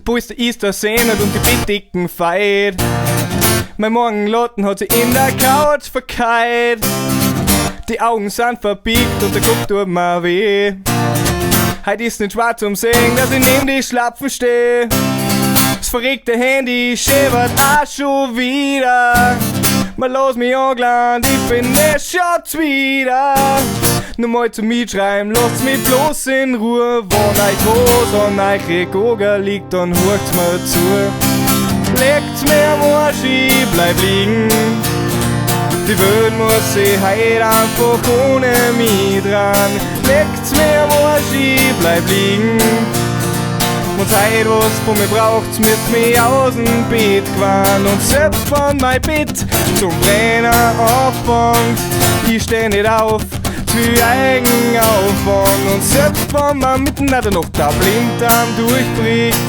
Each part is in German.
Polster ist der Sehnet und die Bittigen feit. Mein Morgenlotten hat sie in der Couch verkeilt. Die Augen sind verbiegt und der Kopf tut mir weh. Heut ist nicht schwarz zum Sehen, dass ich neben die Schlapfen steh. Das verregte Handy schäbert auch schon wieder. Mal los mich angeladen, ich bin nicht schon wieder. Nur mal zu mir schreiben, lasst mich bloß in Ruhe. Wenn euch was an euch Goga liegt, dann hört's mir zu. Legt's mir am Arsch, ich bleib liegen. Die Welt muss sich heut einfach ohne mich dran. Legt's mir am Arsch, ich bleib liegen. Wenn's heut was von mir braucht's, müsst mich aus'm Bett gewarn. Und selbst wenn mein Bett zum Brenner anfängt, ich steh nicht auf, für Eigenaufwand. Und selbst wenn man mitten in der Nacht der Blinddarm durchbricht,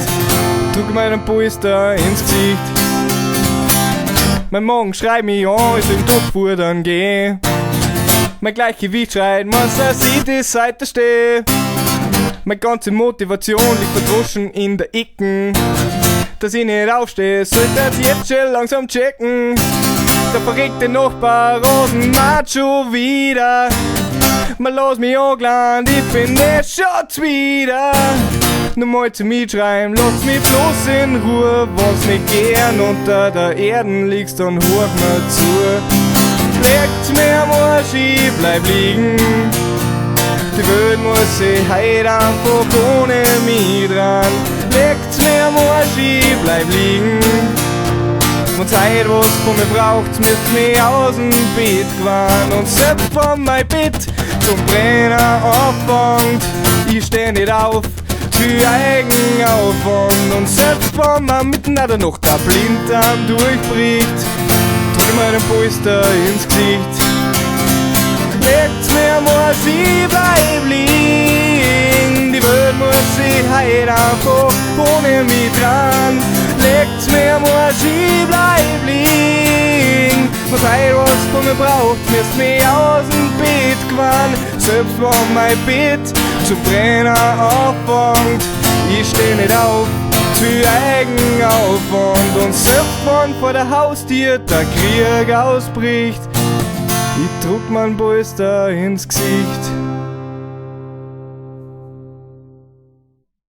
drück mir den Polster ins Gesicht. Mein Magen schreit mich an, ist im Topf, dann geh. Mein Gleichgewicht schreit, dass ich die Seite steh. Meine ganze Motivation liegt verdroschen in der Ecken. Dass ich nicht aufstehe, sollte das jetzt schon langsam checken. Der verregte Nachbar Rosenmatt schon wieder. Mal lass mich angeladen, ich bin nicht schon wieder. Nur mal zu mir schreiben, lass mich bloß in Ruhe. Wenn's nicht gern unter der Erden liegst, dann hör mir zu. Legt's mir am Arsch, ich bleib liegen. Die Welt muss sich heut einfach ohne mich dran. Legt's mir am Arsch, ich bleib liegen. Wenn's heut was von mir braucht's, müsst mich aus'm Bett gewarn. Und selbst wenn mein Bett zum Brenner anfängt, ich steh nicht auf, für Eigenaufwand. Und selbst wenn man mitten in der Nacht der Blinddarm durchbricht, drück mir den Polster ins Gesicht. Legt's mir am Arsch, ich bleib liegen. Die Welt muss sich heut einfach ohne mich dran. Legt's mir am Arsch, ich bleib liegen. Wenn's heut was von mir braucht, müsst mich aus'm Bett gewarn. Selbst wenn mein Bett zu Brenner anfängt, ich steh nicht auf, für Eigenaufwand. Und selbst wenn vor der Haustür der Krieg ausbricht, ich druck mein Polster ins Gesicht.